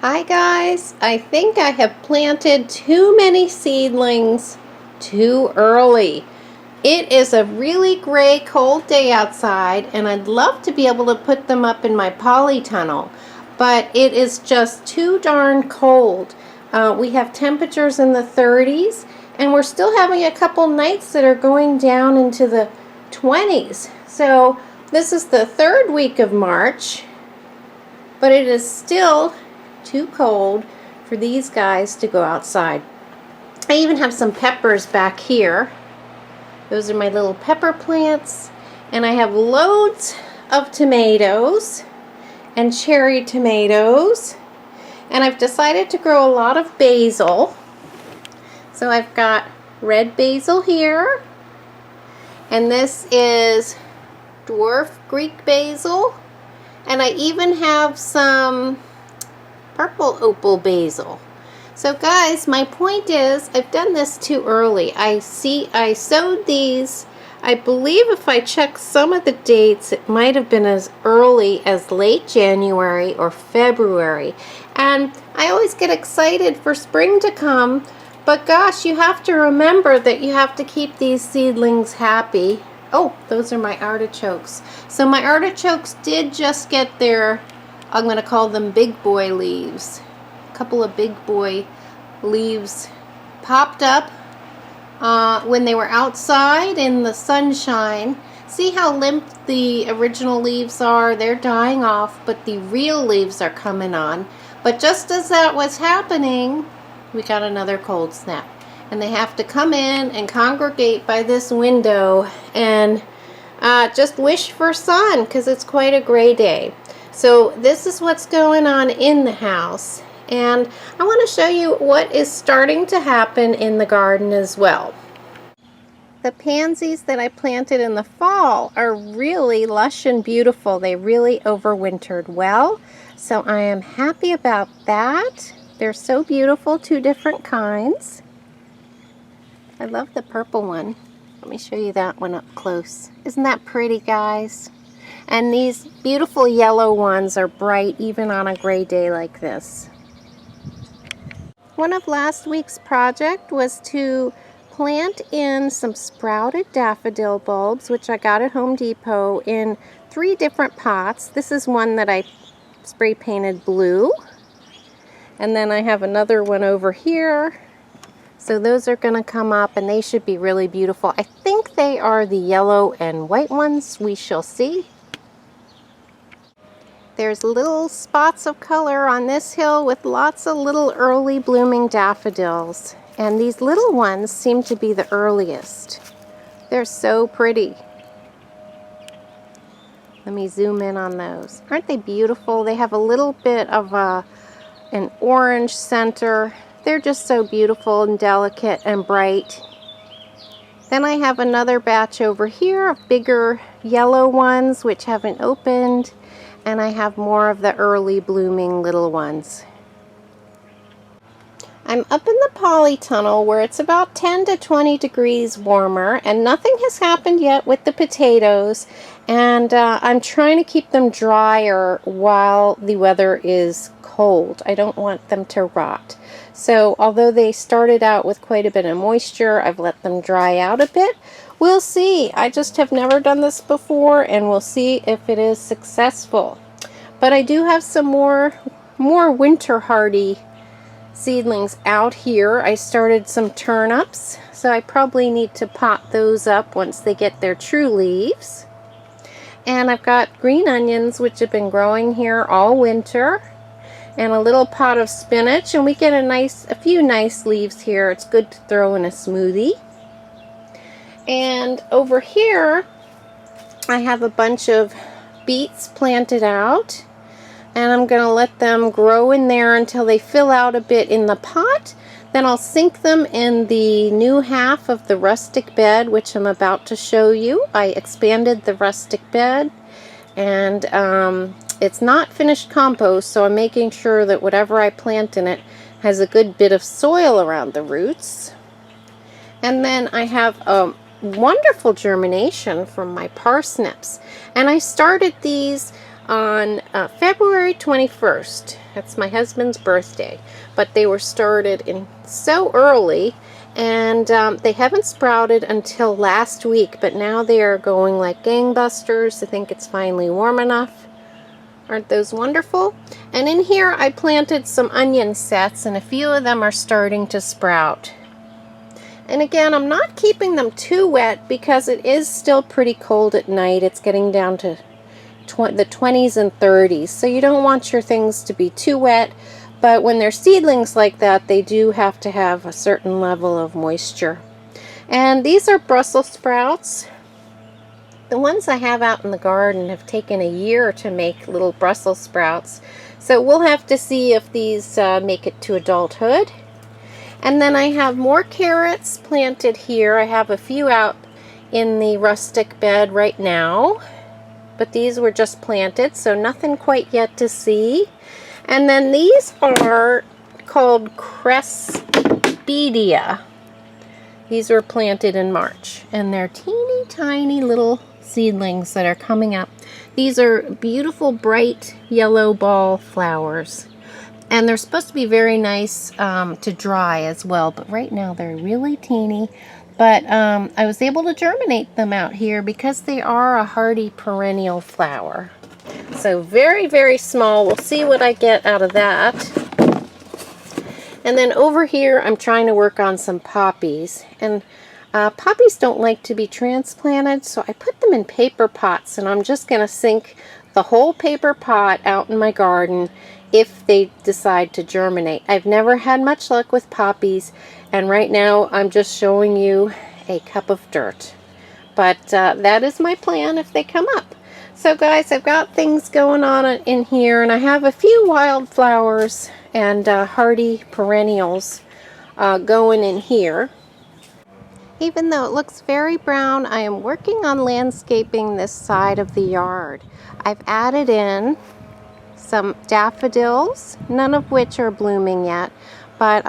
Hi guys, I think I have planted too many seedlings too early. It is a really gray, cold day outside and I'd love to be able to put them up in my polytunnel, but it is just too darn cold. We have temperatures in the 30s and we're still having a couple nights that are going down into the 20s. So this is the third week of March, but it is still too cold for these guys to go outside. I even have some peppers back here. Those are my little pepper plants, and I have loads of tomatoes and cherry tomatoes, and I've decided to grow a lot of basil. So I've got red basil here, and this is dwarf Greek basil, and I even have some purple opal basil. So guys, my point is I've done this too early. I sowed these, I believe if I check some of the dates, it might have been as early as late January or February. And I always get excited for spring to come, but gosh, you have to remember that you have to keep these seedlings happy. Oh, those are my artichokes. So my artichokes did just get their, I'm going to call them big boy leaves. A couple of big boy leaves popped up when they were outside in the sunshine. See how limp the original leaves are? They're dying off, but the real leaves are coming on. But just as that was happening, we got another cold snap. And they have to come in and congregate by this window and just wish for sun, because it's quite a gray day. So this is what's going on in the house, and I want to show you what is starting to happen in the garden as well. The pansies that I planted in the fall are really lush and beautiful. They really overwintered well, so I am happy about that. They're so beautiful, two different kinds. I love the purple one. Let me show you that one up close. Isn't that pretty, guys? And these beautiful yellow ones are bright even on a gray day like this. One of last week's project was to plant in some sprouted daffodil bulbs, which I got at Home Depot in 3 different pots. This is one that I spray painted blue. And then I have another one over here. So those are going to come up and they should be really beautiful. I think they are the yellow and white ones. We shall see. There's little spots of color on this hill with lots of little early blooming daffodils. And these little ones seem to be the earliest. They're so pretty. Let me zoom in on those. Aren't they beautiful? They have a little bit of an orange center. They're just so beautiful and delicate and bright. Then I have another batch over here of bigger yellow ones which haven't opened. And I have more of the early blooming little ones. I'm up in the polytunnel where it's about 10 to 20 degrees warmer, and nothing has happened yet with the potatoes, and I'm trying to keep them drier while the weather is cold. I don't want them to rot. So although they started out with quite a bit of moisture, I've let them dry out a bit. We'll see. I just have never done this before, and we'll see if it is successful. But I do have some more winter hardy seedlings out here. I started some turnips, so I probably need to pot those up once they get their true leaves. And I've got green onions which have been growing here all winter, and a little pot of spinach, and we get a few nice leaves here. It's good to throw in a smoothie. And over here I have a bunch of beets planted out, and I'm going to let them grow in there until they fill out a bit in the pot. Then I'll sink them in the new half of the rustic bed, which I'm about to show you. I expanded the rustic bed, and it's not finished compost, so I'm making sure that whatever I plant in it has a good bit of soil around the roots. And then I have wonderful germination from my parsnips, and I started these on February 21st. That's my husband's birthday. But they were started in so early, and they haven't sprouted until last week, but now they are going like gangbusters. I think it's finally warm enough. Aren't those wonderful? And in here I planted some onion sets, and a few of them are starting to sprout. And again, I'm not keeping them too wet because it is still pretty cold at night. It's getting down to the 20s and 30s, so you don't want your things to be too wet. But when they're seedlings like that, they do have to have a certain level of moisture. And these are Brussels sprouts. The ones I have out in the garden have taken a year to make little Brussels sprouts. So we'll have to see if these make it to adulthood. And then I have more carrots planted here. I have a few out in the rustic bed right now. But these were just planted, so nothing quite yet to see. And then these are called Crespedia. These were planted in March, and they're teeny tiny little seedlings that are coming up. These are beautiful bright yellow ball flowers, and they're supposed to be very nice to dry as well, but right now they're really teeny. But I was able to germinate them out here because they are a hardy perennial flower. So very, very small. We'll see what I get out of that. And then over here, I'm trying to work on some poppies. And poppies don't like to be transplanted, so I put them in paper pots. And I'm just going to sink the whole paper pot out in my garden if they decide to germinate. I've never had much luck with poppies, and right now I'm just showing you a cup of dirt. But that is my plan if they come up. So guys, I've got things going on in here, and I have a few wildflowers and hardy perennials going in here. Even though it looks very brown, I am working on landscaping this side of the yard. I've added in some daffodils, none of which are blooming yet, but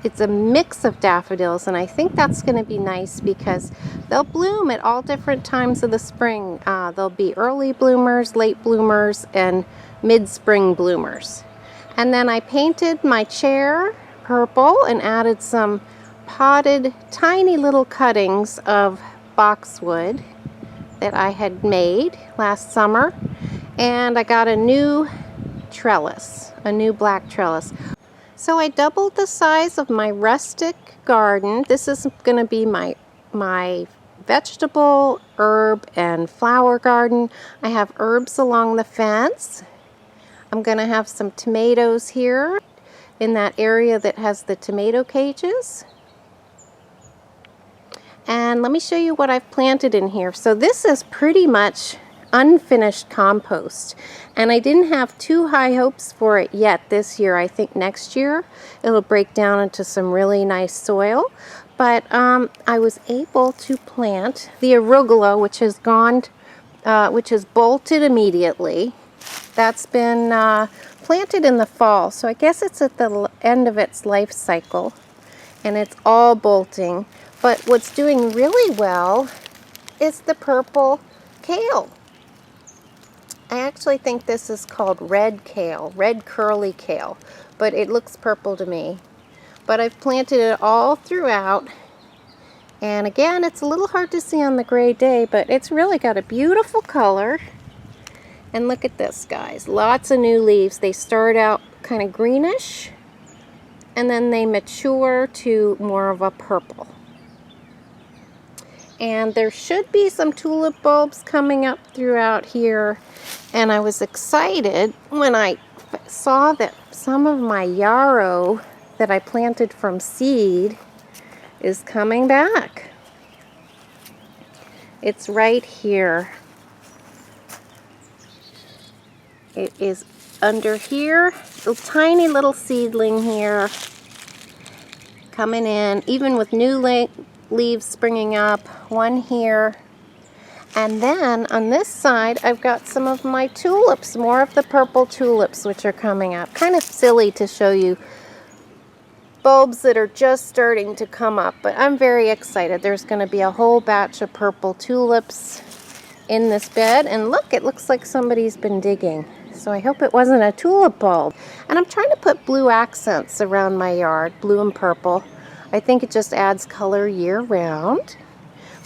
it's a mix of daffodils, and I think that's going to be nice because they'll bloom at all different times of the spring. There'll be early bloomers, late bloomers, and mid-spring bloomers. And then I painted my chair purple and added some potted tiny little cuttings of boxwood that I had made last summer, and I got a new trellis, a new black trellis. So I doubled the size of my rustic garden. This is going to be my vegetable, herb, and flower garden. I have herbs along the fence. I'm going to have some tomatoes here in that area that has the tomato cages. And let me show you what I've planted in here. So this is pretty much unfinished compost, and I didn't have too high hopes for it yet this year. I think next year it'll break down into some really nice soil, but I was able to plant the arugula, which has bolted immediately. That's been planted in the fall, so I guess it's at the end of its life cycle, and it's all bolting. But what's doing really well is the purple kale. I actually think this is called red kale, red curly kale, but it looks purple to me. But I've planted it all throughout, and again, it's a little hard to see on the gray day, but it's really got a beautiful color. And look at this, guys, lots of new leaves. They start out kind of greenish, and then they mature to more of a purple. And there should be some tulip bulbs coming up throughout here. And I was excited when I saw that some of my yarrow that I planted from seed is coming back. It's right here. It is under here, a tiny little seedling here coming in, even with new leaves springing up, one here. And then on this side, I've got some of my tulips, more of the purple tulips, which are coming up. Kind of silly to show you bulbs that are just starting to come up, but I'm very excited. There's going to be a whole batch of purple tulips in this bed, and look, it looks like somebody's been digging. So I hope it wasn't a tulip bulb. And I'm trying to put blue accents around my yard, blue and purple. I think it just adds color year round.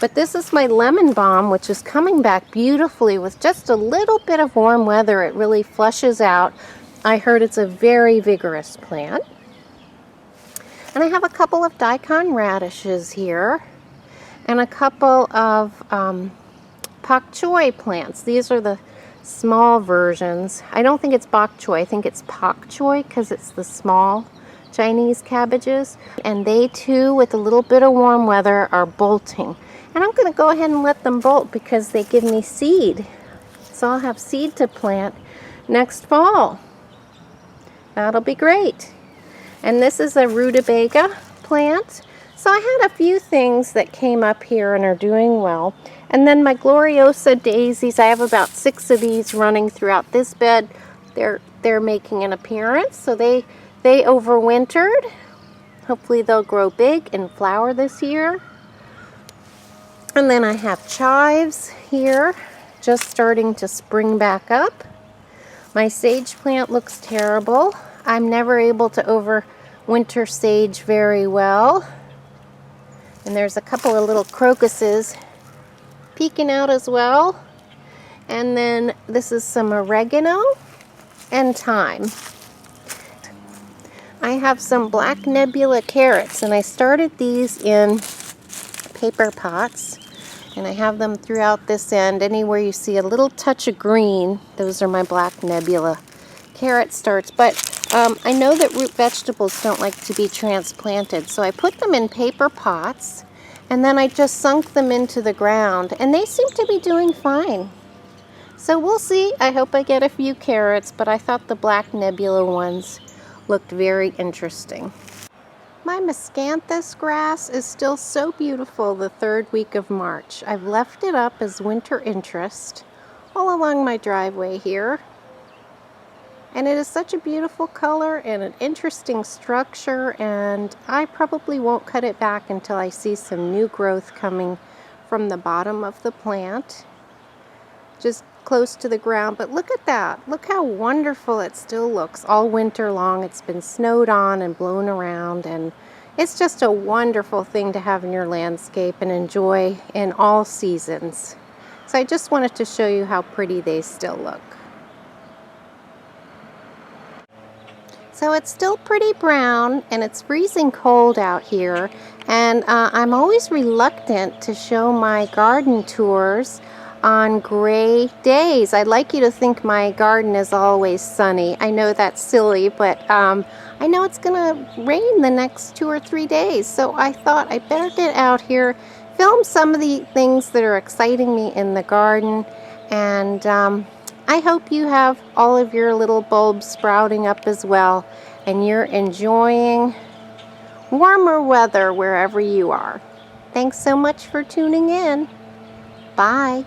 But this is my lemon balm, which is coming back beautifully with just a little bit of warm weather. It really flushes out. I heard it's a very vigorous plant. And I have a couple of daikon radishes here and a couple of pak choi plants. These are the small versions. I don't think it's bok choy. I think it's pak choi because it's the small Chinese cabbages. And they too, with a little bit of warm weather, are bolting. And I'm going to go ahead and let them bolt because they give me seed. So I'll have seed to plant next fall. That'll be great. And this is a rutabaga plant. So I had a few things that came up here and are doing well. And then my Gloriosa Daisies, I have about 6 of these running throughout this bed. They're making an appearance. So they overwintered. Hopefully they'll grow big and flower this year. And then I have chives here, just starting to spring back up. My sage plant looks terrible. I'm never able to overwinter sage very well. And there's a couple of little crocuses peeking out as well. And then this is some oregano and thyme. I have some black Nebula carrots, and I started these in paper pots. And I have them throughout this end. Anywhere you see a little touch of green, those are my black Nebula carrot starts. But I know that root vegetables don't like to be transplanted, so I put them in paper pots, and then I just sunk them into the ground, and they seem to be doing fine. So we'll see. I hope I get a few carrots, but I thought the black Nebula ones looked very interesting. My Muscanthus grass is still so beautiful the 3rd week of March. I've left it up as winter interest all along my driveway here. And it is such a beautiful color and an interesting structure, and I probably won't cut it back until I see some new growth coming from the bottom of the plant, just close to the ground. But look at that. Look how wonderful it still looks all winter long. It's been snowed on and blown around, and it's just a wonderful thing to have in your landscape and enjoy in all seasons. So I just wanted to show you how pretty they still look. So it's still pretty brown, and it's freezing cold out here, and I'm always reluctant to show my garden tours on gray days. I'd like you to think my garden is always sunny. I know that's silly, but I know it's gonna rain the next 2 or 3 days, so I thought I'd better get out here, film some of the things that are exciting me in the garden, and I hope you have all of your little bulbs sprouting up as well, and you're enjoying warmer weather wherever you are. Thanks so much for tuning in. Bye.